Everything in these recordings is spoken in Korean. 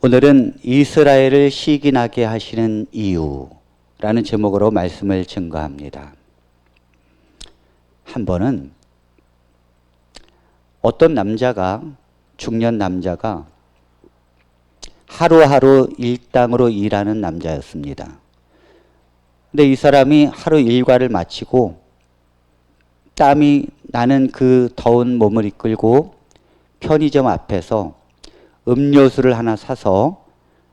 오늘은 이스라엘을 시기나게 하시는 이유라는 제목으로 말씀을 증거합니다. 한 번은 어떤 남자가, 중년 남자가 하루하루 일당으로 일하는 남자였습니다. 근데 이 사람이 하루 일과를 마치고 땀이 나는 그 더운 몸을 이끌고 편의점 앞에서 음료수를 하나 사서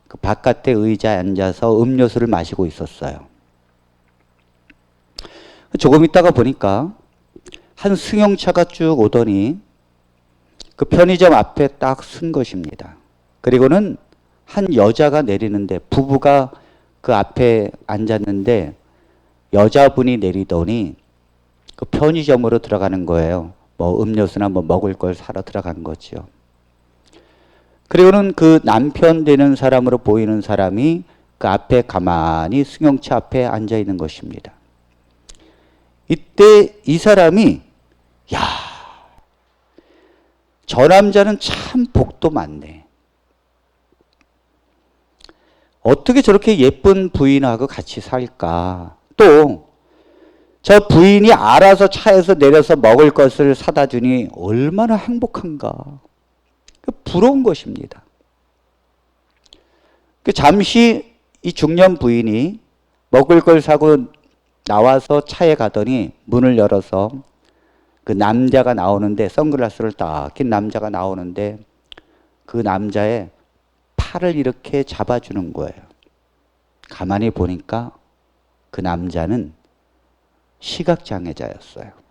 그 바깥에 의자에 앉아서 음료수를 마시고 있었어요. 조금 있다가 보니까 한 승용차가 쭉 오더니 그 편의점 앞에 딱 쓴 것입니다. 그리고는 한 여자가 내리는데, 부부가 그 앞에 앉았는데 여자분이 내리더니 그 편의점으로 들어가는 거예요. 뭐 음료수나 뭐 먹을 걸 사러 들어간 거죠. 그리고는 그 남편 되는 사람으로 보이는 사람이 그 앞에 가만히 승용차 앞에 앉아 있는 것입니다. 이때 이 사람이, 야, 저 남자는 참 복도 많네. 어떻게 저렇게 예쁜 부인하고 같이 살까? 또 저 부인이 알아서 차에서 내려서 먹을 것을 사다 주니 얼마나 행복한가. 부러운 것입니다. 잠시 이 중년 부인이 먹을 걸 사고 나와서 차에 가더니 문을 열어서 그 남자가 나오는데, 선글라스를 딱 낀 남자가 나오는데 그 남자의 팔을 이렇게 잡아주는 거예요. 가만히 보니까 그 남자는 시각장애자였어요.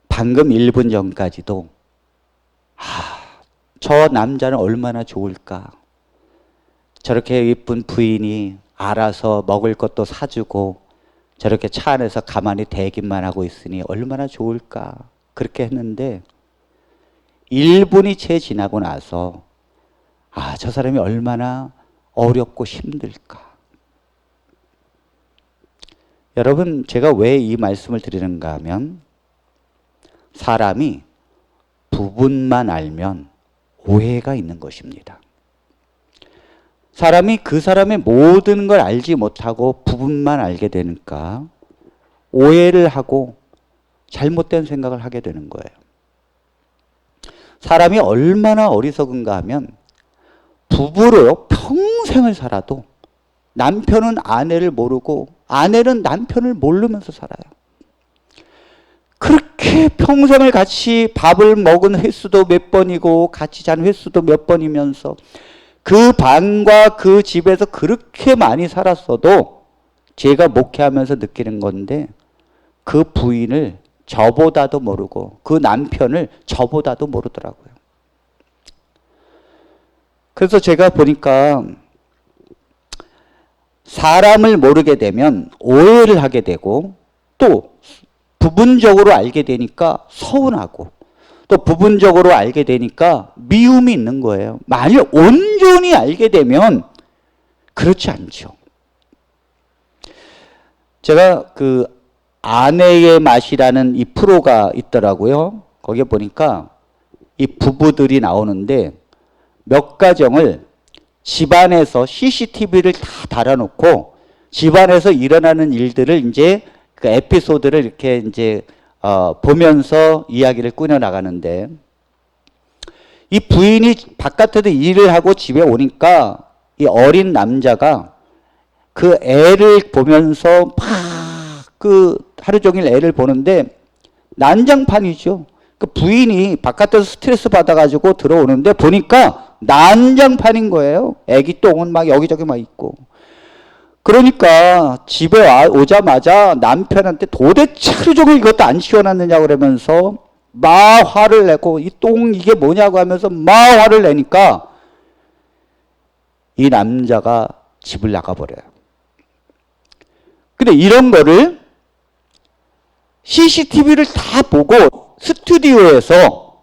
방금 1분 전까지도 저 남자는 얼마나 좋을까. 저렇게 예쁜 부인이 알아서 먹을 것도 사주고 저렇게 차 안에서 가만히 대기만 하고 있으니 얼마나 좋을까. 그렇게 했는데 1분이 채 지나고 나서 저 사람이 얼마나 어렵고 힘들까. 여러분, 제가 왜 이 말씀을 드리는가 하면, 사람이 부분만 알면 오해가 있는 것입니다. 사람이 그 사람의 모든 걸 알지 못하고 부분만 알게 되니까 오해를 하고 잘못된 생각을 하게 되는 거예요. 사람이 얼마나 어리석은가 하면, 부부로 평생을 살아도 남편은 아내를 모르고 아내는 남편을 모르면서 살아요. 그렇게 평생을 같이 밥을 먹은 횟수도 몇 번이고 같이 잔 횟수도 몇 번이면서 그 방과 그 집에서 그렇게 많이 살았어도 제가 목회하면서 느끼는 건데, 그 부인을 저보다도 모르고 그 남편을 저보다도 모르더라고요. 그래서 제가 보니까 사람을 모르게 되면 오해를 하게 되고, 또 부분적으로 알게 되니까 서운하고, 또 부분적으로 알게 되니까 미움이 있는 거예요. 만일 온전히 알게 되면 그렇지 않죠. 제가 그 아내의 맛이라는 이 프로가 있더라고요. 거기에 보니까 이 부부들이 나오는데, 몇 가정을 집안에서 CCTV를 다 달아놓고 집안에서 일어나는 일들을 이제 그 에피소드를 이렇게 이제 보면서 이야기를 꾸려 나가는데, 이 부인이 바깥에도 일을 하고 집에 오니까 이 어린 남자가 그 애를 보면서 막 그 하루 종일 애를 보는데 난장판이죠. 그 부인이 바깥에서 스트레스 받아가지고 들어오는데 보니까 난장판인 거예요. 애기 똥은 막 여기저기 막 있고. 그러니까 집에 오자마자 남편한테 도대체 하루 종일 이것도 안 치워놨느냐고 그러면서 막 화를 내고, 이 똥 이게 뭐냐고 하면서 막 화를 내니까 이 남자가 집을 나가버려요. 근데 이런 거를 CCTV를 다 보고 스튜디오에서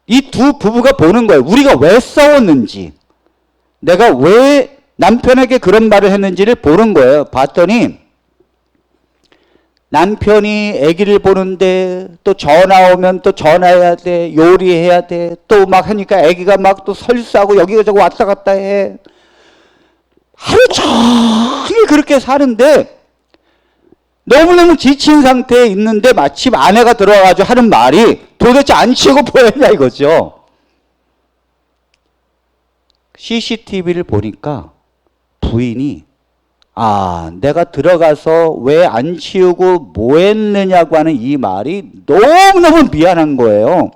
이 두 부부가 보는 거예요. 우리가 왜 싸웠는지, 내가 왜 남편에게 그런 말을 했는지를 보는 거예요. 봤더니 남편이 아기를 보는데 또 전화 오면 또 전화해야 돼, 요리해야 돼, 또 막 하니까 아기가 막 또 설사하고 여기저기 왔다 갔다 해. 하루 종일 그렇게 사는데 너무너무 지친 상태에 있는데 마침 아내가 들어와가지고 하는 말이 도대체 안 치우고 뭐했냐 이거죠. CCTV를 보니까 부인이 내가 들어가서 왜 안 치우고 뭐 했느냐고 하는 이 말이 너무너무 미안한 거예요.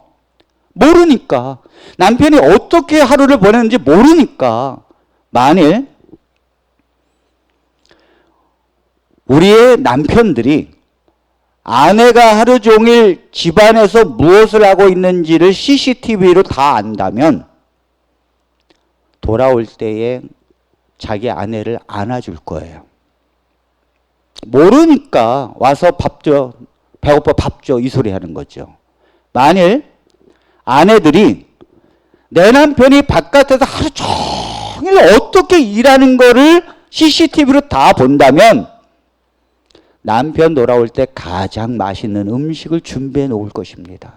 모르니까. 남편이 어떻게 하루를 보냈는지 모르니까. 만일 우리의 남편들이 아내가 하루 종일 집안에서 무엇을 하고 있는지를 CCTV로 다 안다면 돌아올 때에 자기 아내를 안아줄 거예요. 모르니까 와서 밥 줘, 배고파 밥 줘, 이 소리 하는 거죠. 만일 아내들이 내 남편이 바깥에서 하루 종일 어떻게 일하는 거를 CCTV로 다 본다면 남편 돌아올 때 가장 맛있는 음식을 준비해 놓을 것입니다.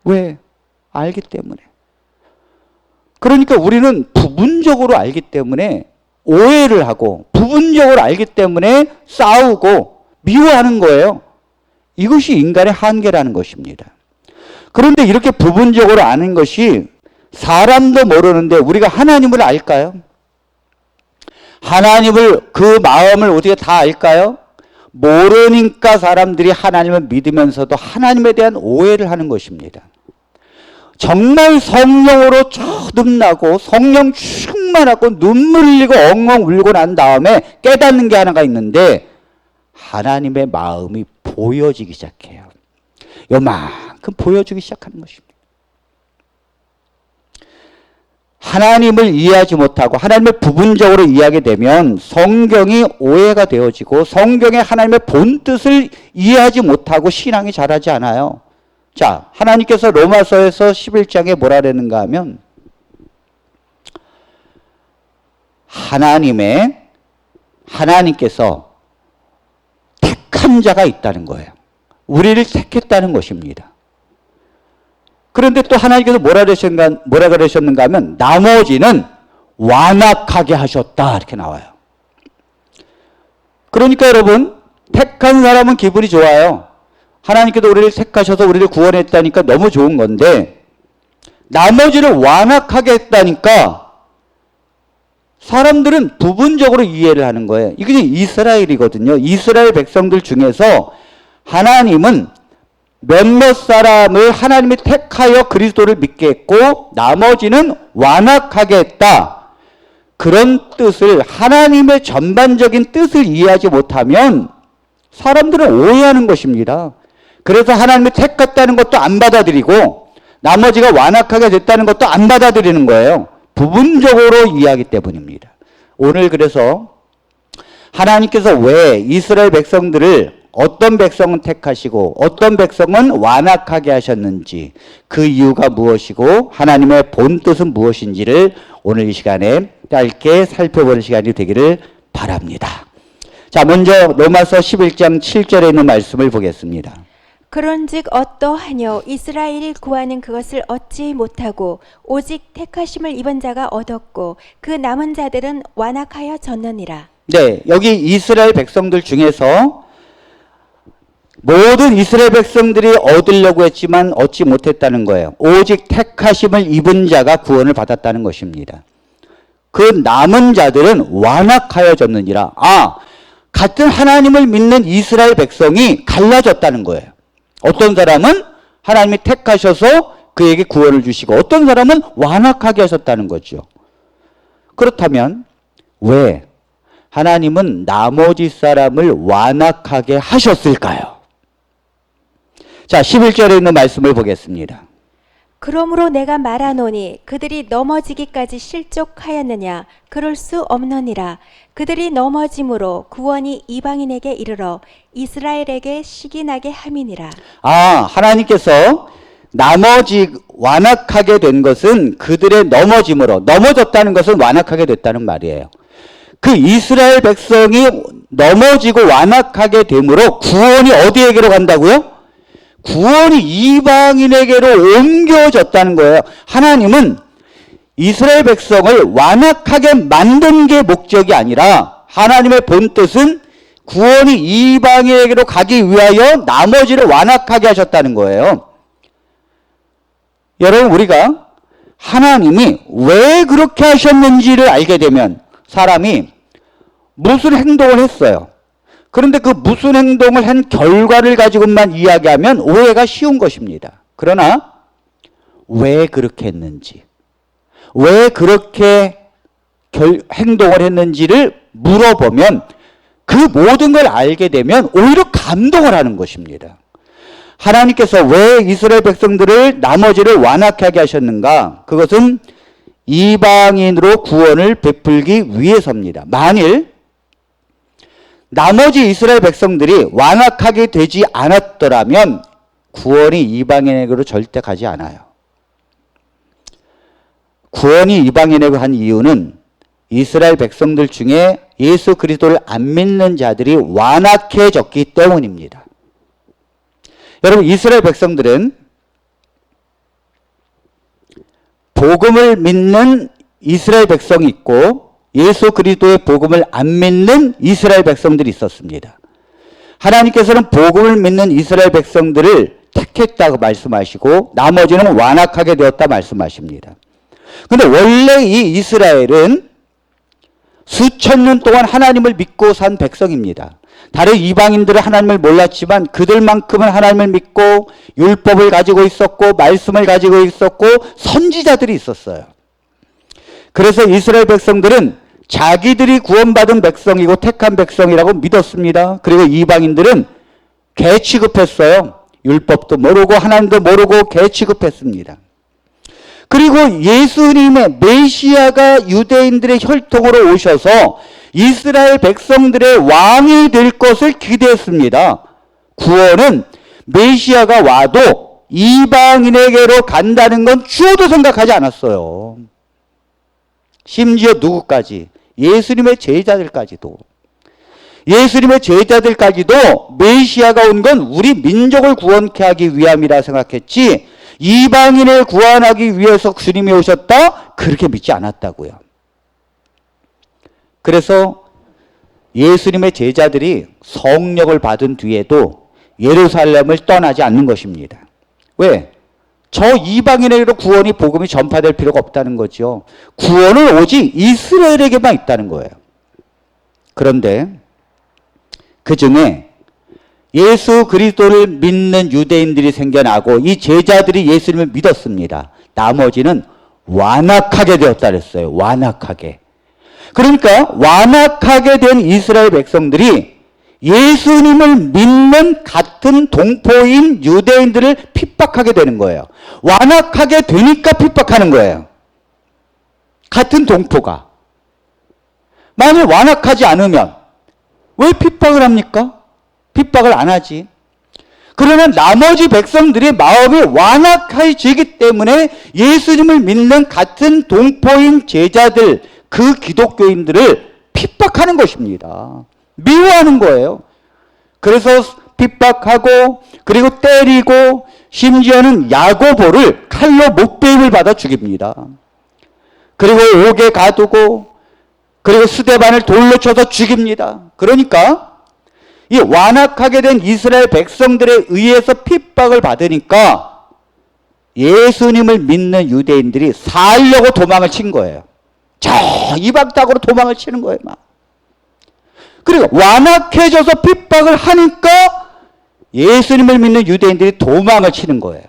왜? 알기 때문에. 그러니까 우리는 부분적으로 알기 때문에 오해를 하고 부분적으로 알기 때문에 싸우고 미워하는 거예요. 이것이 인간의 한계라는 것입니다. 그런데 이렇게 부분적으로 아는 것이 사람도 모르는데 우리가 하나님을 알까요? 하나님을 그 마음을 어떻게 다 알까요? 모르니까 사람들이 하나님을 믿으면서도 하나님에 대한 오해를 하는 것입니다. 정말 성령으로 거듭나고 성령 충만하고 눈물 흘리고 엉엉 울고 난 다음에 깨닫는 게 하나가 있는데 하나님의 마음이 보여지기 시작해요. 요만큼 보여주기 시작하는 것입니다. 하나님을 이해하지 못하고 하나님을 부분적으로 이해하게 되면 성경이 오해가 되어지고 성경의 하나님의 본뜻을 이해하지 못하고 신앙이 자라지 않아요. 자, 하나님께서 로마서에서 11장에 뭐라 그러는가 하면 하나님께서 택한 자가 있다는 거예요. 우리를 택했다는 것입니다. 그런데 또 하나님께서 뭐라 그러셨는가 하면 나머지는 완악하게 하셨다 이렇게 나와요. 그러니까 여러분 택한 사람은 기분이 좋아요. 하나님께서 우리를 택하셔서 우리를 구원했다니까 너무 좋은 건데 나머지를 완악하게 했다니까 사람들은 부분적으로 이해를 하는 거예요. 이게 이스라엘이거든요. 이스라엘 백성들 중에서 하나님은 몇몇 사람을 하나님이 택하여 그리스도를 믿게 했고 나머지는 완악하게 했다. 그런 뜻을 하나님의 전반적인 뜻을 이해하지 못하면 사람들은 오해하는 것입니다. 그래서 하나님이 택했다는 것도 안 받아들이고 나머지가 완악하게 됐다는 것도 안 받아들이는 거예요. 부분적으로 이해하기 때문입니다. 오늘 그래서 하나님께서 왜 이스라엘 백성들을 어떤 백성은 택하시고 어떤 백성은 완악하게 하셨는지 그 이유가 무엇이고 하나님의 본뜻은 무엇인지를 오늘 이 시간에 짧게 살펴보는 시간이 되기를 바랍니다. 자, 먼저 로마서 11장 7절에 있는 말씀을 보겠습니다. 그런즉 어떠하뇨 이스라엘이 구하는 그것을 얻지 못하고 오직 택하심을 입은 자가 얻었고 그 남은 자들은 완악하여 졌느니라. 네, 여기 이스라엘 백성들 중에서 모든 이스라엘 백성들이 얻으려고 했지만 얻지 못했다는 거예요. 오직 택하심을 입은 자가 구원을 받았다는 것입니다. 그 남은 자들은 완악하여졌느니라. 같은 하나님을 믿는 이스라엘 백성이 갈라졌다는 거예요. 어떤 사람은 하나님이 택하셔서 그에게 구원을 주시고 어떤 사람은 완악하게 하셨다는 거죠. 그렇다면 왜 하나님은 나머지 사람을 완악하게 하셨을까요? 자, 11절에 있는 말씀을 보겠습니다. 그러므로 내가 말하노니 그들이 넘어지기까지 실족하였느냐 그럴 수 없느니라. 그들이 넘어짐으로 구원이 이방인에게 이르러 이스라엘에게 시기나게 함이니라. 하나님께서 나머지 완악하게 된 것은 그들의 넘어짐으로 넘어졌다는 것은 완악하게 됐다는 말이에요. 그 이스라엘 백성이 넘어지고 완악하게 되므로 구원이 어디에게로 간다고요? 구원이 이방인에게로 옮겨졌다는 거예요. 하나님은 이스라엘 백성을 완악하게 만든 게 목적이 아니라 하나님의 본뜻은 구원이 이방인에게로 가기 위하여 나머지를 완악하게 하셨다는 거예요. 여러분, 우리가 하나님이 왜 그렇게 하셨는지를 알게 되면 사람이 무슨 행동을 했어요. 그런데 그 무슨 행동을 한 결과를 가지고만 이야기하면 오해가 쉬운 것입니다. 그러나 왜 그렇게 했는지, 왜 그렇게 행동을 했는지를 물어보면 그 모든 걸 알게 되면 오히려 감동을 하는 것입니다. 하나님께서 왜 이스라엘 백성들을 나머지를 완악하게 하셨는가? 그것은 이방인으로 구원을 베풀기 위해서입니다. 만일 나머지 이스라엘 백성들이 완악하게 되지 않았더라면 구원이 이방인에게로 절대 가지 않아요. 구원이 이방인에게 한 이유는 이스라엘 백성들 중에 예수 그리스도를 안 믿는 자들이 완악해졌기 때문입니다. 여러분, 이스라엘 백성들은 복음을 믿는 이스라엘 백성이 있고 예수 그리스도의 복음을 안 믿는 이스라엘 백성들이 있었습니다. 하나님께서는 복음을 믿는 이스라엘 백성들을 택했다고 말씀하시고 나머지는 완악하게 되었다 말씀하십니다. 그런데 원래 이 이스라엘은 수천 년 동안 하나님을 믿고 산 백성입니다. 다른 이방인들은 하나님을 몰랐지만 그들만큼은 하나님을 믿고 율법을 가지고 있었고 말씀을 가지고 있었고 선지자들이 있었어요. 그래서 이스라엘 백성들은 자기들이 구원받은 백성이고 택한 백성이라고 믿었습니다. 그리고 이방인들은 개 취급했어요. 율법도 모르고 하나님도 모르고 개 취급했습니다. 그리고 예수님의 메시아가 유대인들의 혈통으로 오셔서 이스라엘 백성들의 왕이 될 것을 기대했습니다. 구원은 메시아가 와도 이방인에게로 간다는 건 죽어도 생각하지 않았어요. 심지어 누구까지? 예수님의 제자들까지도. 예수님의 제자들까지도 메시아가 온 건 우리 민족을 구원케 하기 위함이라 생각했지 이방인을 구원하기 위해서 주님이 오셨다? 그렇게 믿지 않았다고요. 그래서 예수님의 제자들이 성령을 받은 뒤에도 예루살렘을 떠나지 않는 것입니다. 왜? 저 이방인에게로 구원이 복음이 전파될 필요가 없다는 거죠. 구원은 오직 이스라엘에게만 있다는 거예요. 그런데 그 중에 예수 그리스도를 믿는 유대인들이 생겨나고 이 제자들이 예수님을 믿었습니다. 나머지는 완악하게 되었다 그랬어요. 완악하게. 그러니까 완악하게 된 이스라엘 백성들이 예수님을 믿는 같은 동포인 유대인들을 핍박하게 되는 거예요. 완악하게 되니까 핍박하는 거예요. 같은 동포가. 만일 완악하지 않으면 왜 핍박을 합니까? 핍박을 안 하지. 그러나 나머지 백성들의 마음이 완악해지기 때문에 예수님을 믿는 같은 동포인 제자들, 그 기독교인들을 핍박하는 것입니다. 미워하는 거예요. 그래서 핍박하고 그리고 때리고 심지어는 야고보를 칼로 목베임을 받아 죽입니다. 그리고 옥에 가두고 그리고 스데반을 돌로 쳐서 죽입니다. 그러니까 이 완악하게 된 이스라엘 백성들에 의해서 핍박을 받으니까 예수님을 믿는 유대인들이 살려고 도망을 친 거예요. 저 이방 땅으로 도망을 치는 거예요. 막. 그리고 완악해져서 핍박을 하니까 예수님을 믿는 유대인들이 도망을 치는 거예요.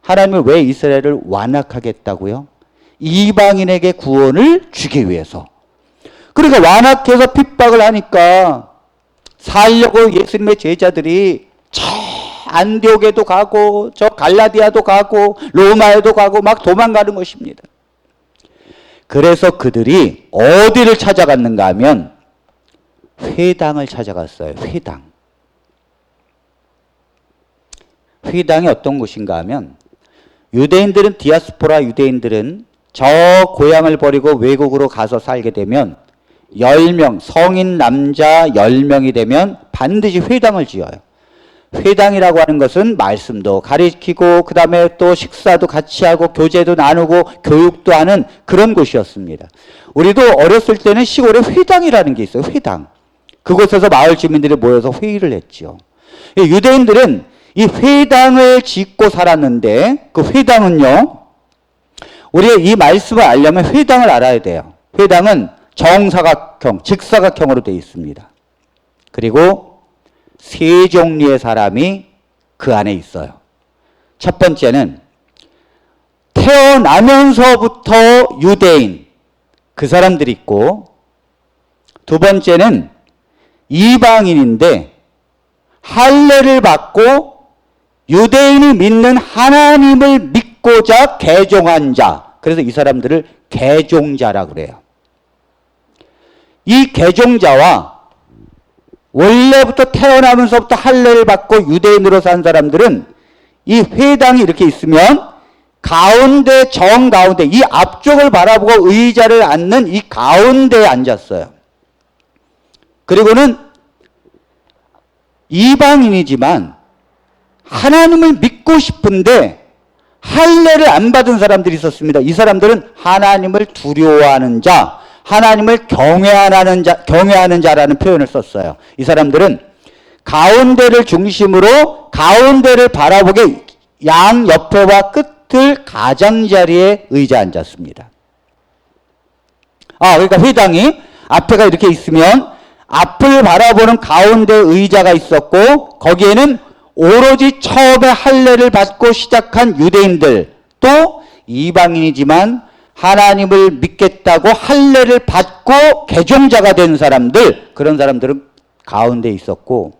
하나님은 왜 이스라엘을 완악하게 했다고요? 이방인에게 구원을 주기 위해서. 그러니까 완악해서 핍박을 하니까 살려고 예수님의 제자들이 저 안디옥에도 가고 저 갈라디아도 가고 로마에도 가고 막 도망가는 것입니다. 그래서 그들이 어디를 찾아갔는가 하면 회당을 찾아갔어요. 회당. 회당이 어떤 곳인가 하면 유대인들은 디아스포라 유대인들은 저 고향을 버리고 외국으로 가서 살게 되면 10명, 성인 남자 10명이 되면 반드시 회당을 지어요. 회당이라고 하는 것은 말씀도 가르치고 그 다음에 또 식사도 같이 하고 교제도 나누고 교육도 하는 그런 곳이었습니다. 우리도 어렸을 때는 시골에 회당이라는 게 있어요. 회당. 그곳에서 마을 주민들이 모여서 회의를 했죠. 유대인들은 이 회당을 짓고 살았는데 그 회당은요, 우리가 이 말씀을 알려면 회당을 알아야 돼요. 회당은 정사각형, 직사각형으로 되어 있습니다. 그리고 세 종류의 사람이 그 안에 있어요. 첫 번째는 태어나면서부터 유대인, 그 사람들이 있고, 두 번째는 이방인인데 할례를 받고 유대인이 믿는 하나님을 믿고자 개종한 자, 그래서 이 사람들을 개종자라 그래요. 이 개종자와 원래부터 태어나면서부터 할례를 받고 유대인으로 산 사람들은 이 회당이 이렇게 있으면 가운데, 정가운데, 이 앞쪽을 바라보고 의자를 앉는 이 가운데에 앉았어요. 그리고는 이방인이지만 하나님을 믿고 싶은데 할례를 안 받은 사람들이 있었습니다. 이 사람들은 하나님을 두려워하는 자, 하나님을 경외하는 자라는 표현을 썼어요. 이 사람들은 가운데를 중심으로 가운데를 바라보게 양 옆에와 끝을 가장자리에 의자 앉았습니다. 그러니까 회당이 앞에가 이렇게 있으면 앞을 바라보는 가운데 의자가 있었고, 거기에는 오로지 처음에 할례를 받고 시작한 유대인들, 또 이방인이지만 하나님을 믿겠다고 할례를 받고 개종자가 된 사람들, 그런 사람들은 가운데 있었고,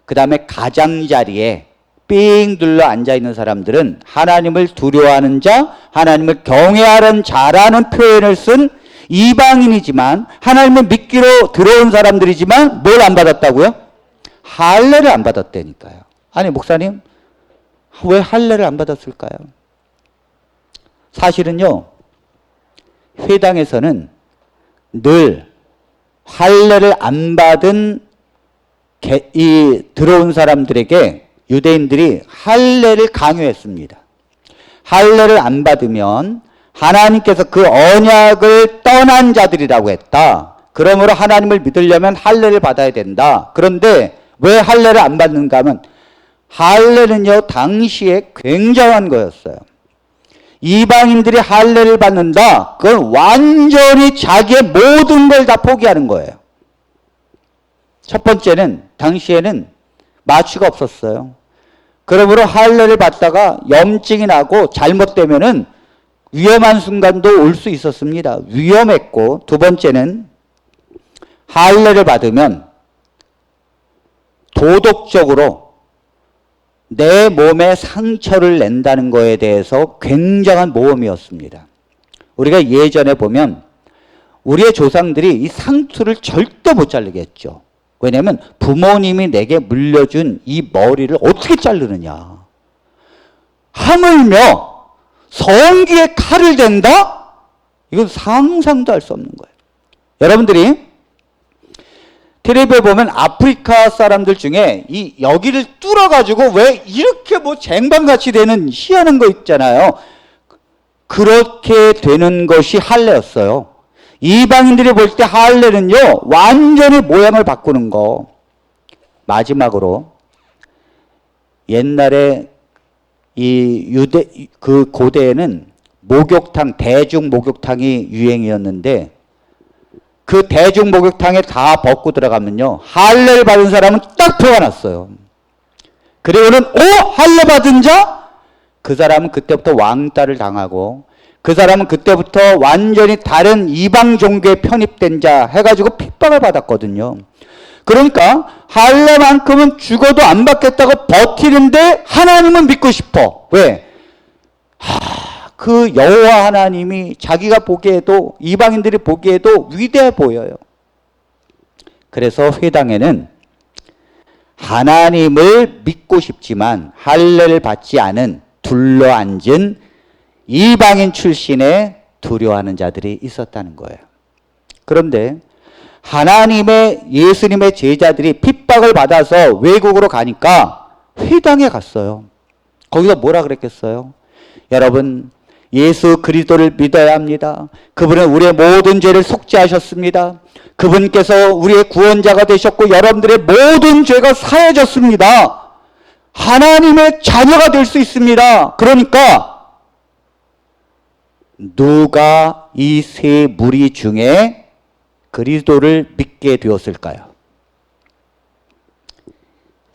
그 다음에 가장자리에 삥 둘러 앉아있는 사람들은 하나님을 두려워하는 자, 하나님을 경외하는 자라는 표현을 쓴 이방인이지만 하나님을 믿기로 들어온 사람들이지만 뭘 안 받았다고요? 할례를 안 받았다니까요. 아니 목사님, 왜 할례를 안 받았을까요? 사실은요, 회당에서는 늘 할례를 안 받은 들어온 사람들에게 유대인들이 할례를 강요했습니다. 할례를 안 받으면 하나님께서 그 언약을 떠난 자들이라고 했다. 그러므로 하나님을 믿으려면 할례를 받아야 된다. 그런데 왜 할례를 안 받는가 하면 할례는요, 당시에 굉장한 거였어요. 이방인들이 할례를 받는다. 그건 완전히 자기의 모든 걸 다 포기하는 거예요. 첫 번째는 당시에는 마취가 없었어요. 그러므로 할례를 받다가 염증이 나고 잘못되면은 위험한 순간도 올 수 있었습니다. 위험했고, 두 번째는 할례를 받으면 도덕적으로 내 몸에 상처를 낸다는 거에 대해서 굉장한 모험이었습니다. 우리가 예전에 보면 우리의 조상들이 이 상투를 절대 못 자르게 했죠. 왜냐하면 부모님이 내게 물려준 이 머리를 어떻게 자르느냐. 하물며 성기에 칼을 댄다? 이건 상상도 할 수 없는 거예요. 여러분들이 텔레비에 보면 아프리카 사람들 중에 이 여기를 뚫어가지고 왜 이렇게 뭐 쟁반같이 되는 희한한 거 있잖아요. 그렇게 되는 것이 할례였어요. 이방인들이 볼 때 할례는요, 완전히 모양을 바꾸는 거. 마지막으로 옛날에 그 고대에는 목욕탕, 대중 목욕탕이 유행이었는데 그 대중 목욕탕에 다 벗고 들어가면요, 할례를 받은 사람은 딱 표가 났어요. 그리고는 할례 받은 자? 그 사람은 그때부터 왕따를 당하고, 그 사람은 그때부터 완전히 다른 이방 종교에 편입된 자 해가지고 핍박을 받았거든요. 그러니까 할례만큼은 죽어도 안 받겠다고 버티는데 하나님은 믿고 싶어. 왜? 그 여호와 하나님이 자기가 보기에도, 이방인들이 보기에도 위대해 보여요. 그래서 회당에는 하나님을 믿고 싶지만 할례를 받지 않은 둘러앉은 이방인 출신의 두려워하는 자들이 있었다는 거예요. 그런데 하나님의 예수님의 제자들이 핍박을 받아서 외국으로 가니까 회당에 갔어요. 거기서 뭐라 그랬겠어요? 여러분, 예수 그리스도를 믿어야 합니다. 그분은 우리의 모든 죄를 속죄하셨습니다. 그분께서 우리의 구원자가 되셨고 여러분들의 모든 죄가 사해졌습니다. 하나님의 자녀가 될 수 있습니다. 그러니까 누가 이 세 무리 중에 그리스도를 믿게 되었을까요?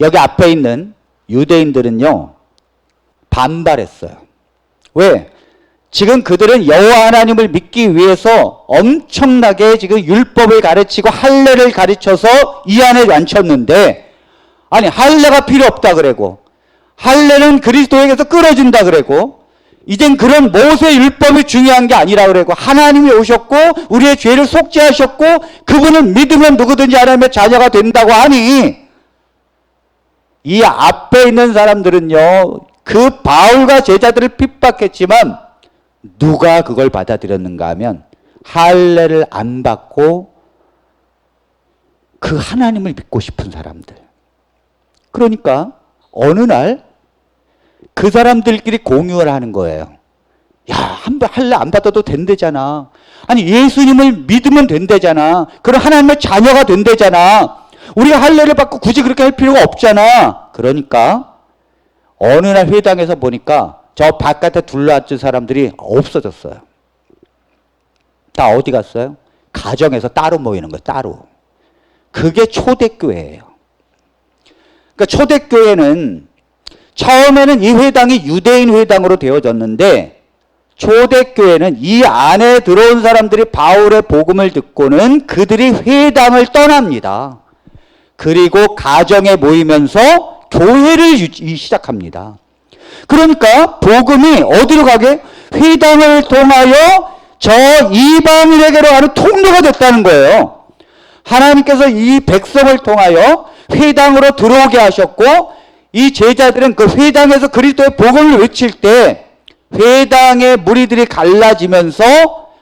여기 앞에 있는 유대인들은요, 반발했어요. 왜? 지금 그들은 여호와 하나님을 믿기 위해서 엄청나게 지금 율법을 가르치고 할례를 가르쳐서 이 안에 앉혔는데, 아니 할례가 필요 없다 그러고 할례는 그리스도에게서 끌어준다 그러고 이젠 그런 모세 율법이 중요한 게 아니라 그러고 하나님이 오셨고 우리의 죄를 속죄하셨고 그분을 믿으면 누구든지 하나님의 자녀가 된다고 하니, 이 앞에 있는 사람들은요, 그 바울과 제자들을 핍박했지만 누가 그걸 받아들였는가 하면 할례를 안 받고 그 하나님을 믿고 싶은 사람들. 그러니까 어느 날 그 사람들끼리 공유를 하는 거예요. 야, 할례 안 받아도 된대잖아. 아니 예수님을 믿으면 된대잖아. 그럼 하나님의 자녀가 된대잖아. 우리가 할례를 받고 굳이 그렇게 할 필요가 없잖아. 그러니까 어느 날 회당에서 보니까 저 바깥에 둘러앉은 사람들이 없어졌어요. 다 어디 갔어요? 가정에서 따로 모이는 거예요. 따로. 그게 초대교회예요. 그러니까 초대교회는 처음에는 이 회당이 유대인 회당으로 되어졌는데, 초대교회는 이 안에 들어온 사람들이 바울의 복음을 듣고는 그들이 회당을 떠납니다. 그리고 가정에 모이면서 교회를 시작합니다. 그러니까 복음이 어디로 가게? 회당을 통하여 저 이방인에게로 가는 통로가 됐다는 거예요. 하나님께서 이 백성을 통하여 회당으로 들어오게 하셨고, 이 제자들은 그 회당에서 그리스도의 복음을 외칠 때 회당의 무리들이 갈라지면서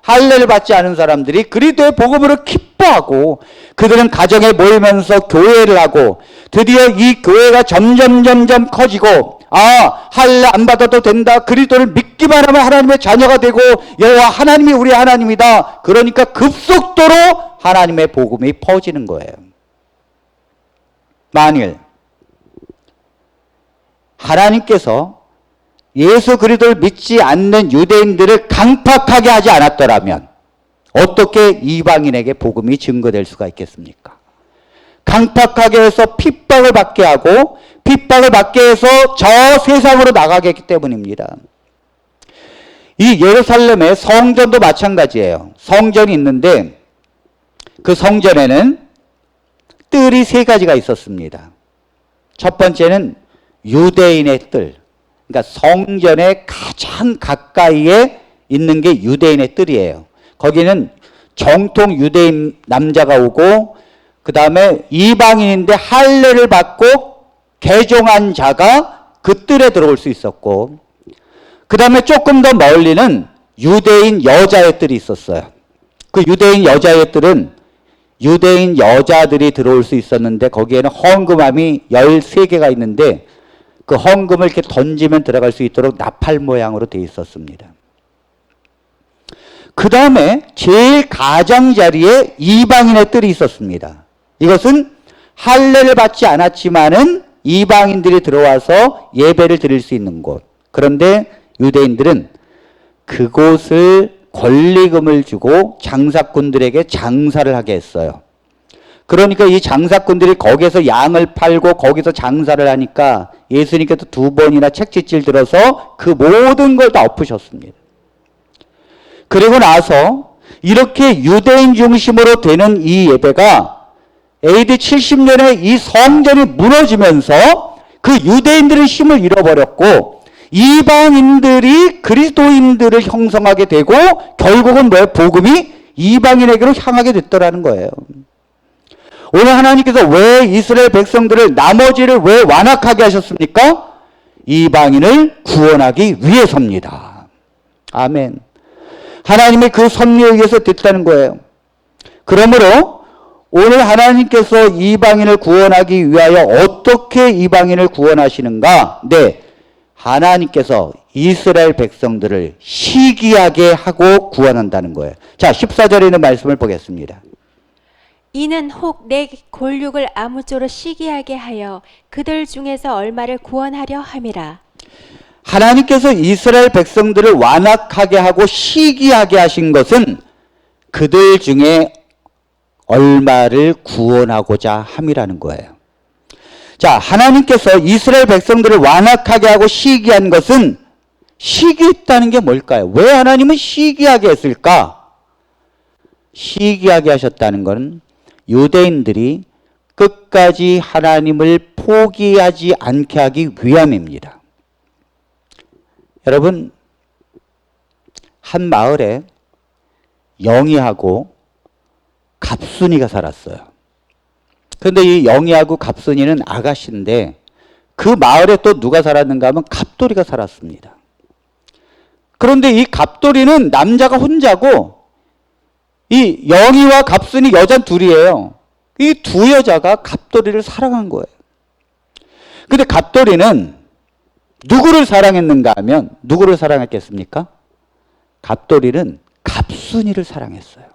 할례를 받지 않은 사람들이 그리스도의 복음으로 기뻐하고, 그들은 가정에 모이면서 교회를 하고, 드디어 이 교회가 점점 커지고, 아, 할례 안 받아도 된다, 그리스도를 믿기만 하면 하나님의 자녀가 되고 여호와 하나님이 우리 하나님이다. 그러니까 급속도로 하나님의 복음이 퍼지는 거예요. 만일 하나님께서 예수 그리스도를 믿지 않는 유대인들을 강팍하게 하지 않았더라면 어떻게 이방인에게 복음이 증거될 수가 있겠습니까? 강팍하게 해서 핍박을 받게 하고, 핍박을 받게 해서 저 세상으로 나가게 했기 때문입니다. 이 예루살렘의 성전도 마찬가지예요. 성전이 있는데 그 성전에는 뜰이 세 가지가 있었습니다. 첫 번째는 유대인의 뜰. 그러니까 성전에 가장 가까이에 있는 게 유대인의 뜰이에요. 거기는 정통 유대인 남자가 오고, 그 다음에 이방인인데 할례를 받고 개종한 자가 그 뜰에 들어올 수 있었고, 그 다음에 조금 더 멀리는 유대인 여자의 뜰이 있었어요. 그 유대인 여자의 뜰은 유대인 여자들이 들어올 수 있었는데 거기에는 헌금함이 13개가 있는데 그 헌금을 이렇게 던지면 들어갈 수 있도록 나팔 모양으로 되어 있었습니다. 그 다음에 제일 가장자리에 이방인의 뜰이 있었습니다. 이것은 할례를 받지 않았지만은 이방인들이 들어와서 예배를 드릴 수 있는 곳. 그런데 유대인들은 그곳을 권리금을 주고 장사꾼들에게 장사를 하게 했어요. 그러니까 이 장사꾼들이 거기서 양을 팔고 거기서 장사를 하니까 예수님께서 2번이나 책짓질 들어서 그 모든 걸 다 엎으셨습니다. 그리고 나서 이렇게 유대인 중심으로 되는 이 예배가 AD 70년에 이 성전이 무너지면서 그 유대인들의 힘을 잃어버렸고, 이방인들이 그리스도인들을 형성하게 되고 결국은 뭐예요? 복음이 이방인에게로 향하게 됐더라는 거예요. 오늘 하나님께서 왜 이스라엘 백성들을, 나머지를 왜 완악하게 하셨습니까? 이방인을 구원하기 위해서입니다. 아멘. 하나님의 그 섭리에 의해서 됐다는 거예요. 그러므로 오늘 하나님께서 이방인을 구원하기 위하여 어떻게 이방인을 구원하시는가? 네, 하나님께서 이스라엘 백성들을 시기하게 하고 구원한다는 거예요. 자, 14절에 있는 말씀을 보겠습니다. 이는 혹 내 골육을 아무쪼록 시기하게 하여 그들 중에서 얼마를 구원하려 함이라. 하나님께서 이스라엘 백성들을 완악하게 하고 시기하게 하신 것은 그들 중에 얼마를 구원하고자 함이라는 거예요. 자, 하나님께서 이스라엘 백성들을 완악하게 하고 시기한 것은, 시기했다는 게 뭘까요? 왜 하나님은 시기하게 했을까? 시기하게 하셨다는 것은 유대인들이 끝까지 하나님을 포기하지 않게 하기 위함입니다. 여러분, 한 마을에 영희하고 갑순이가 살았어요. 그런데 이 영희하고 갑순이는 아가씨인데 그 마을에 또 누가 살았는가 하면 갑돌이가 살았습니다. 그런데 이 갑돌이는 남자가 혼자고 이 영희와 갑순이 여자 둘이에요. 이 두 여자가 갑돌이를 사랑한 거예요. 근데 갑돌이는 누구를 사랑했는가 하면 누구를 사랑했겠습니까? 갑돌이는 갑순이를 사랑했어요.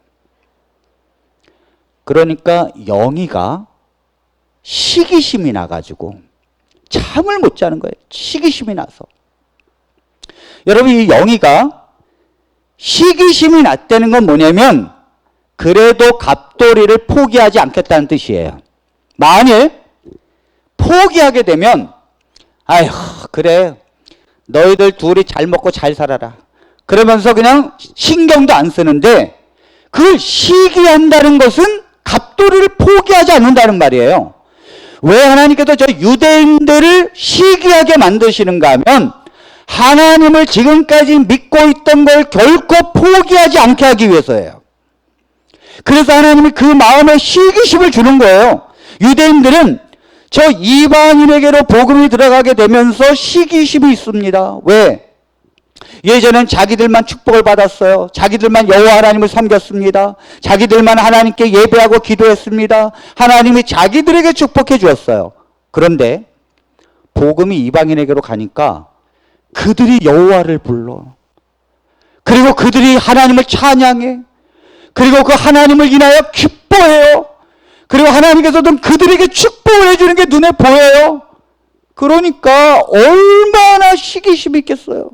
그러니까 영희가 시기심이 나가지고 잠을 못 자는 거예요. 시기심이 나서. 여러분, 이 영희가 시기심이 났다는 건 뭐냐면 그래도 갑돌이를 포기하지 않겠다는 뜻이에요. 만일 포기하게 되면 아휴, 그래, 너희들 둘이 잘 먹고 잘 살아라, 그러면서 그냥 신경도 안 쓰는데, 그걸 시기한다는 것은 갑돌이를 포기하지 않는다는 말이에요. 왜 하나님께서 저 유대인들을 시기하게 만드시는가 하면 하나님을 지금까지 믿고 있던 걸 결코 포기하지 않게 하기 위해서예요. 그래서 하나님이 그 마음에 시기심을 주는 거예요. 유대인들은 저 이방인에게로 복음이 들어가게 되면서 시기심이 있습니다. 왜? 예전엔 자기들만 축복을 받았어요. 자기들만 여호와 하나님을 섬겼습니다. 자기들만 하나님께 예배하고 기도했습니다. 하나님이 자기들에게 축복해 주었어요. 그런데 복음이 이방인에게로 가니까 그들이 여호와를 불러. 그리고 그들이 하나님을 찬양해. 그리고 그 하나님을 인하여 기뻐해요. 그리고 하나님께서도 그들에게 축복을 해주는 게 눈에 보여요. 그러니까 얼마나 시기심이 있겠어요.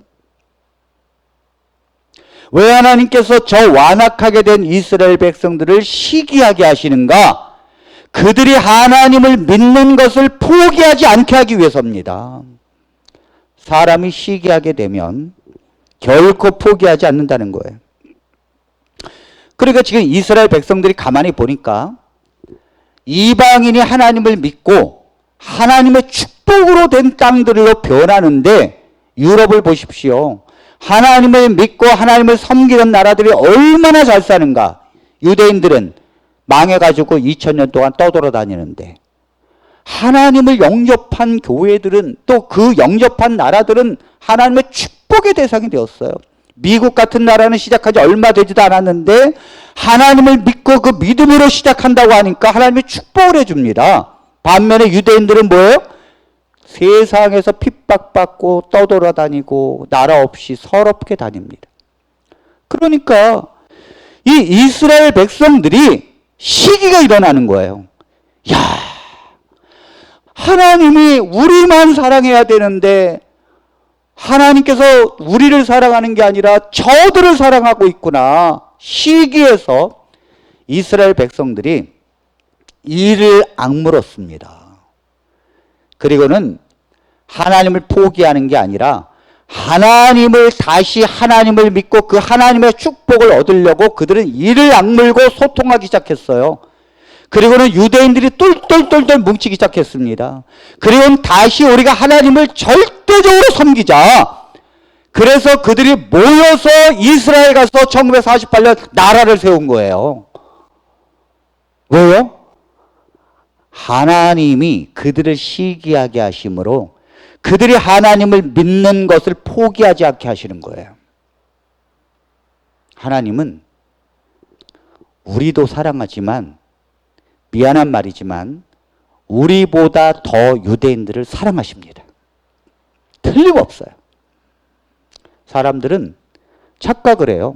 왜 하나님께서 저 완악하게 된 이스라엘 백성들을 시기하게 하시는가? 그들이 하나님을 믿는 것을 포기하지 않게 하기 위해서입니다. 사람이 시기하게 되면 결코 포기하지 않는다는 거예요. 그러니까 지금 이스라엘 백성들이 가만히 보니까 이방인이 하나님을 믿고 하나님의 축복으로 된 땅들로 변하는데, 유럽을 보십시오. 하나님을 믿고 하나님을 섬기는 나라들이 얼마나 잘 사는가. 유대인들은 망해가지고 2000년 동안 떠돌아다니는데, 하나님을 영접한 교회들은, 또 그 영접한 나라들은 하나님의 축복의 대상이 되었어요. 미국 같은 나라는 시작한 지 얼마 되지도 않았는데 하나님을 믿고 그 믿음으로 시작한다고 하니까 하나님이 축복을 해줍니다. 반면에 유대인들은 뭐예요? 세상에서 핍박받고 떠돌아다니고 나라 없이 서럽게 다닙니다. 그러니까 이 이스라엘 백성들이 시기가 일어나는 거예요. 야, 하나님이 우리만 사랑해야 되는데 하나님께서 우리를 사랑하는 게 아니라 저들을 사랑하고 있구나. 시기에서 이스라엘 백성들이 이를 악물었습니다. 그리고는 하나님을 포기하는 게 아니라 하나님을 다시 하나님을 믿고 그 하나님의 축복을 얻으려고 그들은 이를 악물고 소통하기 시작했어요. 그리고는 유대인들이 똘똘똘똘 뭉치기 시작했습니다. 그리고는 다시 우리가 하나님을 절대적으로 섬기자. 그래서 그들이 모여서 이스라엘 가서 1948년 나라를 세운 거예요. 왜요? 하나님이 그들을 시기하게 하심으로 그들이 하나님을 믿는 것을 포기하지 않게 하시는 거예요. 하나님은 우리도 사랑하지만, 미안한 말이지만 우리보다 더 유대인들을 사랑하십니다. 틀림없어요. 사람들은 착각을 해요.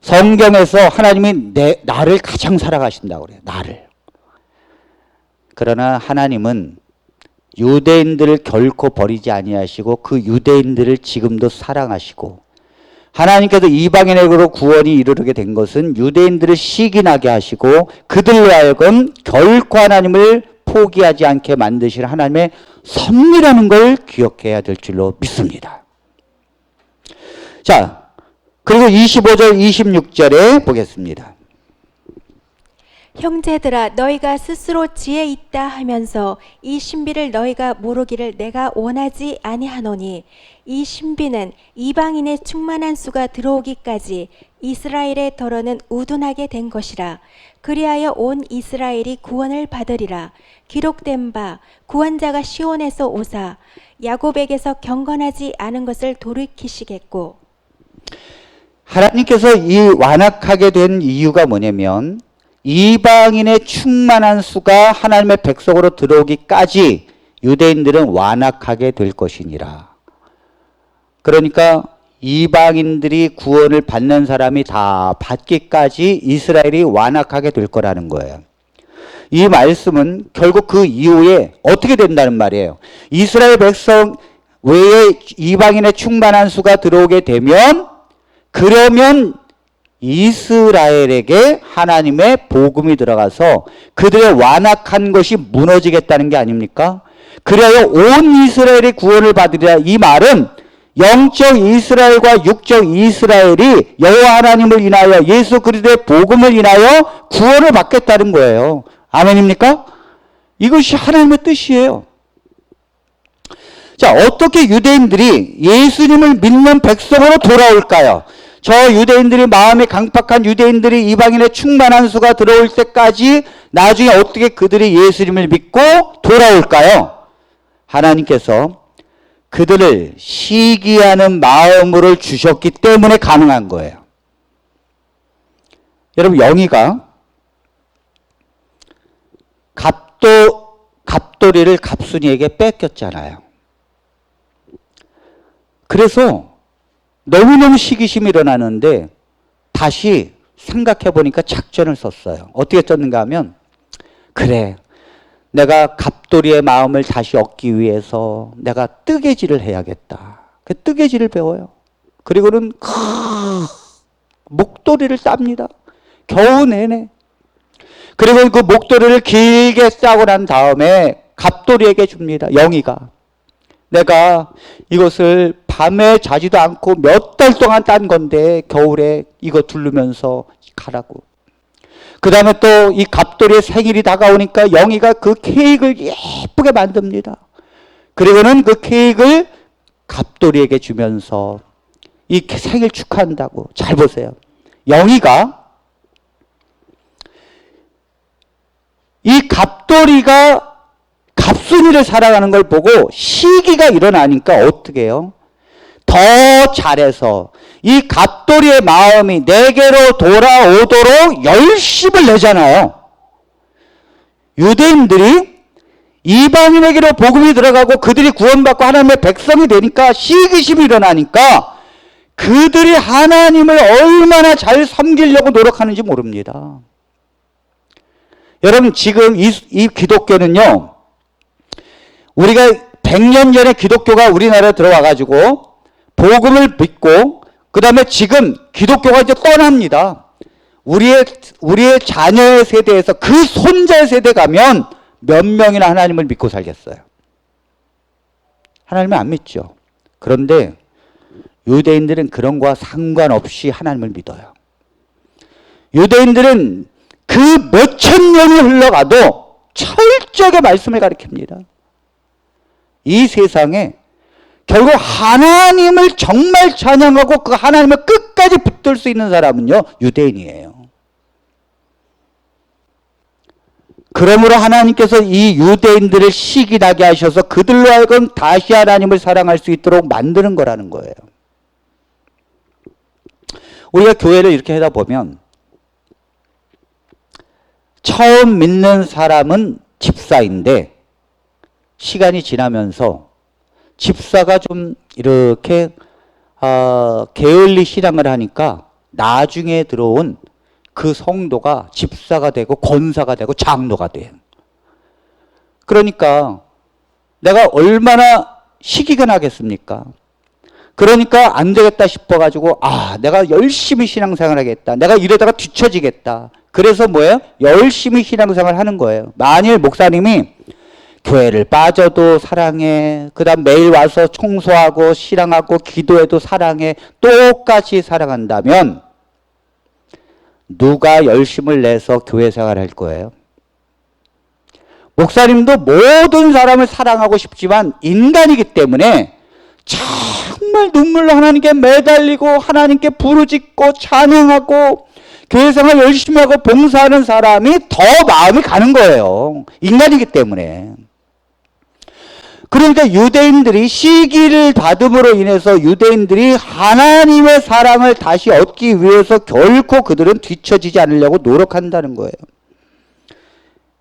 성경에서 하나님이 나를 가장 사랑하신다고 그래요. 나를. 그러나 하나님은 유대인들을 결코 버리지 아니하시고 그 유대인들을 지금도 사랑하시고, 하나님께서 이방인에게로 구원이 이르게 된 것은 유대인들을 시기나게 하시고 그들로 하여금 결코 하나님을 포기하지 않게 만드실 하나님의 섭리라는 걸 기억해야 될 줄로 믿습니다. 자, 그리고 25절 26절에 보겠습니다. 형제들아 너희가 스스로 지혜 있다 하면서 이 신비를 너희가 모르기를 내가 원하지 아니하노니, 이 신비는 이방인의 충만한 수가 들어오기까지 이스라엘의 덜어는 우둔하게 된 것이라. 그리하여 온 이스라엘이 구원을 받으리라. 기록된 바 구원자가 시온에서 오사 야곱에게서 경건하지 않은 것을 돌이키시겠고. 하나님께서 이 완악하게 된 이유가 뭐냐면, 이방인의 충만한 수가 하나님의 백성으로 들어오기까지 유대인들은 완악하게 될 것이니라. 그러니까 이방인들이 구원을 받는 사람이 다 받기까지 이스라엘이 완악하게 될 거라는 거예요. 이 말씀은 결국 그 이후에 어떻게 된다는 말이에요. 이스라엘 백성 외에 이방인의 충만한 수가 들어오게 되면, 그러면 이스라엘에게 하나님의 복음이 들어가서 그들의 완악한 것이 무너지겠다는 게 아닙니까? 그래야 온 이스라엘이 구원을 받으리라. 이 말은 영적 이스라엘과 육적 이스라엘이 여호와 하나님을 인하여 예수 그리스도의 복음을 인하여 구원을 받겠다는 거예요. 아멘입니까? 이것이 하나님의 뜻이에요. 자, 어떻게 유대인들이 예수님을 믿는 백성으로 돌아올까요? 저 유대인들이, 마음이 강팍한 유대인들이 이방인의 충만한 수가 들어올 때까지 나중에 어떻게 그들이 예수님을 믿고 돌아올까요? 하나님께서 그들을 시기하는 마음으로 주셨기 때문에 가능한 거예요. 여러분, 영희가 갑돌이를 갑순이에게 뺏겼잖아요. 그래서 너무너무 시기심이 일어나는데 다시 생각해 보니까 작전을 썼어요. 어떻게 썼는가 하면, 그래, 내가 갑돌이의 마음을 다시 얻기 위해서 내가 뜨개질을 해야겠다. 그 뜨개질을 배워요. 그리고는 목도리를 땁니다. 겨우 내내. 그리고 그 목도리를 길게 싸고 난 다음에 갑돌이에게 줍니다. 영희가. 내가 이것을 밤에 자지도 않고 몇 달 동안 딴 건데 겨울에 이거 두르면서 가라고. 그 다음에 또 이 갑돌이의 생일이 다가오니까 영희가 그 케이크를 예쁘게 만듭니다. 그리고는 그 케이크를 갑돌이에게 주면서 이 생일 축하한다고. 잘 보세요. 영희가 이 갑돌이가 갑순이를 사랑하는 걸 보고 시기가 일어나니까 어떻게 해요? 더 잘해서 이 갑돌이의 마음이 내게로 돌아오도록 열심을 내잖아요. 유대인들이 이방인에게로 복음이 들어가고 그들이 구원받고 하나님의 백성이 되니까 시기심이 일어나니까 그들이 하나님을 얼마나 잘 섬기려고 노력하는지 모릅니다. 여러분, 지금 이 기독교는요, 우리가 100년 전에 기독교가 우리나라에 들어와가지고 복음을 믿고 그 다음에 지금 기독교가 이제 떠납니다. 우리의 자녀의 세대에서 그 손자의 세대 가면 몇 명이나 하나님을 믿고 살겠어요? 하나님을 안 믿죠. 그런데 유대인들은 그런 거와 상관없이 하나님을 믿어요. 유대인들은 그 몇천 년이 흘러가도 철저하게 말씀을 가르칩니다. 이 세상에 결국 하나님을 정말 찬양하고 그 하나님을 끝까지 붙들 수 있는 사람은요, 유대인이에요. 그러므로 하나님께서 이 유대인들을 시기나게 하셔서 그들로 하여금 다시 하나님을 사랑할 수 있도록 만드는 거라는 거예요. 우리가 교회를 이렇게 하다 보면 처음 믿는 사람은 집사인데 시간이 지나면서 집사가 좀 이렇게 게을리 신앙을 하니까 나중에 들어온 그 성도가 집사가 되고 권사가 되고 장로가 돼요. 그러니까 내가 얼마나 시기가 나겠습니까? 그러니까 안 되겠다 싶어가지고 내가 열심히 신앙생활 하겠다. 내가 이러다가 뒤처지겠다. 그래서 뭐예요? 열심히 신앙생활 하는 거예요. 만일 목사님이 교회를 빠져도 사랑해, 그 다음 매일 와서 청소하고 신앙하고 기도해도 사랑해, 똑같이 사랑한다면 누가 열심을 내서 교회 생활할 거예요? 목사님도 모든 사람을 사랑하고 싶지만 인간이기 때문에 정말 눈물로 하나님께 매달리고 하나님께 부르짖고 찬양하고 교회 생활 열심히 하고 봉사하는 사람이 더 마음이 가는 거예요. 인간이기 때문에. 그러니까 유대인들이 시기를 받음으로 인해서 유대인들이 하나님의 사랑을 다시 얻기 위해서 결코 그들은 뒤처지지 않으려고 노력한다는 거예요.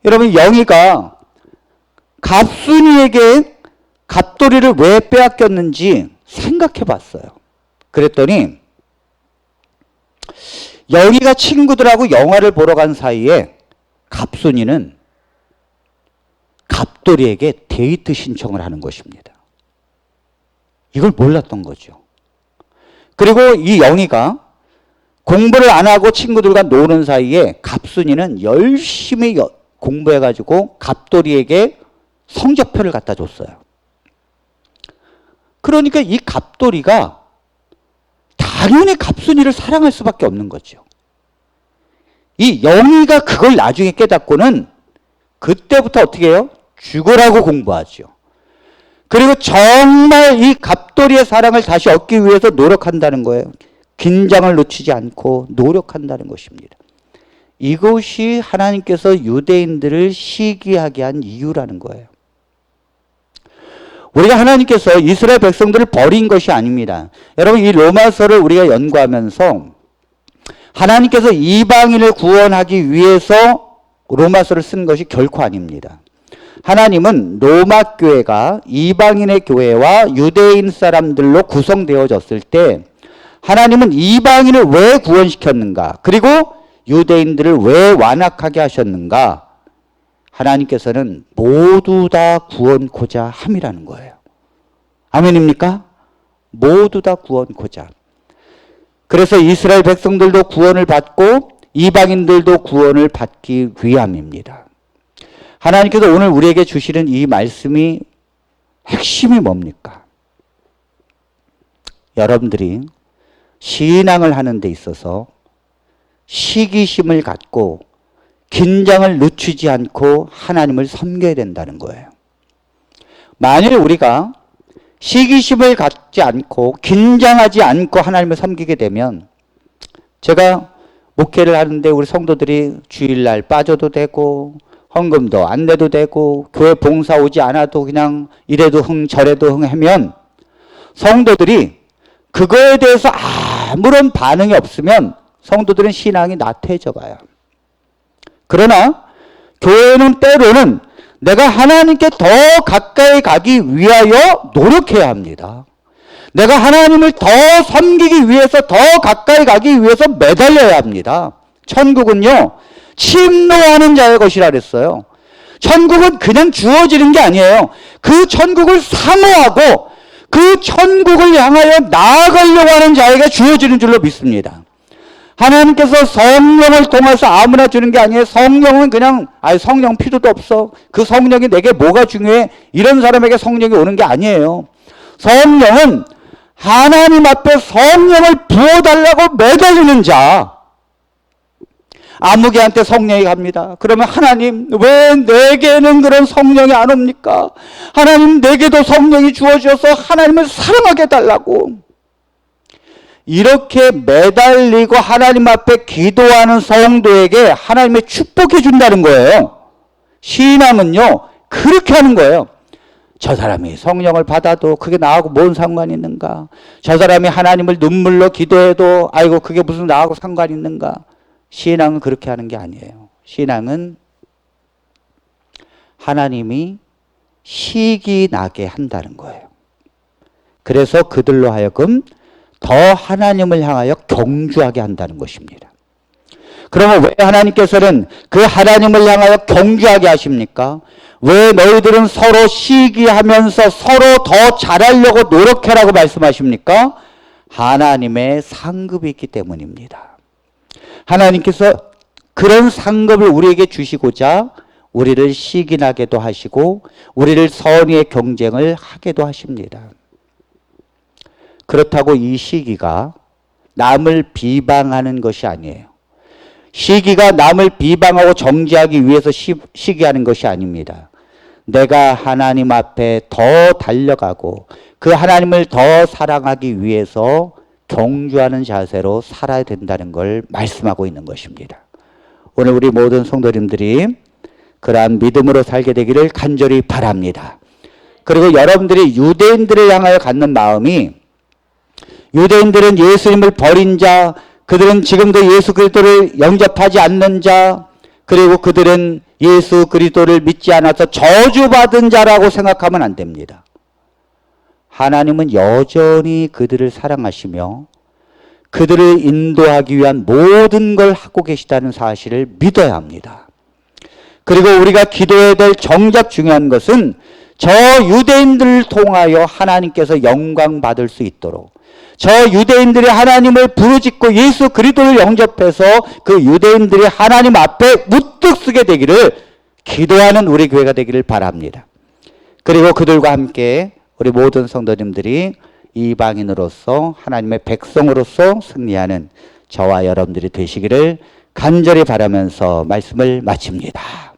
여러분, 영희가 갑순이에게 갑돌이를 왜 빼앗겼는지 생각해 봤어요. 그랬더니 영희가 친구들하고 영화를 보러 간 사이에 갑순이는 갑돌이에게 데이트 신청을 하는 것입니다. 이걸 몰랐던 거죠. 그리고 이 영희가 공부를 안 하고 친구들과 노는 사이에 갑순이는 열심히 공부해가지고 갑돌이에게 성적표를 갖다 줬어요. 그러니까 이 갑돌이가 당연히 갑순이를 사랑할 수밖에 없는 거죠. 이 영희가 그걸 나중에 깨닫고는 그때부터 어떻게 해요? 죽으라고 공부하죠. 그리고 정말 이 갑돌이의 사랑을 다시 얻기 위해서 노력한다는 거예요. 긴장을 놓치지 않고 노력한다는 것입니다. 이것이 하나님께서 유대인들을 시기하게 한 이유라는 거예요. 우리가 하나님께서 이스라엘 백성들을 버린 것이 아닙니다. 여러분, 이 로마서를 우리가 연구하면서 하나님께서 이방인을 구원하기 위해서 로마서를 쓴 것이 결코 아닙니다. 하나님은 로마 교회가 이방인의 교회와 유대인 사람들로 구성되어졌을 때 하나님은 이방인을 왜 구원시켰는가? 그리고 유대인들을 왜 완악하게 하셨는가? 하나님께서는 모두 다 구원코자 함이라는 거예요. 아멘입니까? 모두 다 구원코자. 그래서 이스라엘 백성들도 구원을 받고 이방인들도 구원을 받기 위함입니다. 하나님께서 오늘 우리에게 주시는 이 말씀이 핵심이 뭡니까? 여러분들이 신앙을 하는 데 있어서 시기심을 갖고 긴장을 늦추지 않고 하나님을 섬겨야 된다는 거예요. 만일 우리가 시기심을 갖지 않고 긴장하지 않고 하나님을 섬기게 되면, 제가 목회를 하는데 우리 성도들이 주일날 빠져도 되고 헌금도 안 내도 되고 교회 봉사 오지 않아도 그냥 이래도 흥 저래도 흥 하면 성도들이 그거에 대해서 아무런 반응이 없으면 성도들은 신앙이 나태해져 가요. 그러나 교회는 때로는 내가 하나님께 더 가까이 가기 위하여 노력해야 합니다. 내가 하나님을 더 섬기기 위해서 더 가까이 가기 위해서 매달려야 합니다. 천국은요, 침노하는 자의 것이라 그랬어요. 천국은 그냥 주어지는 게 아니에요. 그 천국을 사모하고 그 천국을 향하여 나아가려고 하는 자에게 주어지는 줄로 믿습니다. 하나님께서 성령을 통해서 아무나 주는 게 아니에요. 성령은 그냥 성령 필요도 없어. 그 성령이 내게 뭐가 중요해? 이런 사람에게 성령이 오는 게 아니에요. 성령은 하나님 앞에 성령을 부어달라고 매달리는 자. 아무개한테 성령이 갑니다. 그러면 하나님, 왜 내게는 그런 성령이 안 옵니까? 하나님, 내게도 성령이 주어져서 하나님을 사랑하게 해달라고. 이렇게 매달리고 하나님 앞에 기도하는 성도에게 하나님의 축복해 준다는 거예요. 신앙은요, 그렇게 하는 거예요. 저 사람이 성령을 받아도 그게 나하고 뭔 상관이 있는가? 저 사람이 하나님을 눈물로 기도해도 아이고 그게 무슨 나하고 상관이 있는가? 신앙은 그렇게 하는 게 아니에요. 신앙은 하나님이 시기 나게 한다는 거예요. 그래서 그들로 하여금 더 하나님을 향하여 경주하게 한다는 것입니다. 그러면 왜 하나님께서는 그 하나님을 향하여 경주하게 하십니까? 왜 너희들은 서로 시기하면서 서로 더 잘하려고 노력해라고 말씀하십니까? 하나님의 상급이 있기 때문입니다. 하나님께서 그런 상급을 우리에게 주시고자 우리를 시기나게도 하시고 우리를 선의의 경쟁을 하게도 하십니다. 그렇다고 이 시기가 남을 비방하는 것이 아니에요. 시기가 남을 비방하고 정죄하기 위해서 시기하는 것이 아닙니다. 내가 하나님 앞에 더 달려가고 그 하나님을 더 사랑하기 위해서 경주하는 자세로 살아야 된다는 걸 말씀하고 있는 것입니다. 오늘 우리 모든 성도님들이 그러한 믿음으로 살게 되기를 간절히 바랍니다. 그리고 여러분들이 유대인들을 향하여 갖는 마음이 유대인들은 예수님을 버린 자, 그들은 지금도 예수 그리스도를 영접하지 않는 자, 그리고 그들은 예수 그리스도를 믿지 않아서 저주받은 자라고 생각하면 안 됩니다. 하나님은 여전히 그들을 사랑하시며 그들을 인도하기 위한 모든 걸 하고 계시다는 사실을 믿어야 합니다. 그리고 우리가 기도해야 될 정작 중요한 것은 저 유대인들을 통하여 하나님께서 영광 받을 수 있도록 저 유대인들이 하나님을 부르짖고 예수 그리스도를 영접해서 그 유대인들이 하나님 앞에 무뚝 서게 되기를 기도하는 우리 교회가 되기를 바랍니다. 그리고 그들과 함께 우리 모든 성도님들이 이방인으로서 하나님의 백성으로서 승리하는 저와 여러분들이 되시기를 간절히 바라면서 말씀을 마칩니다.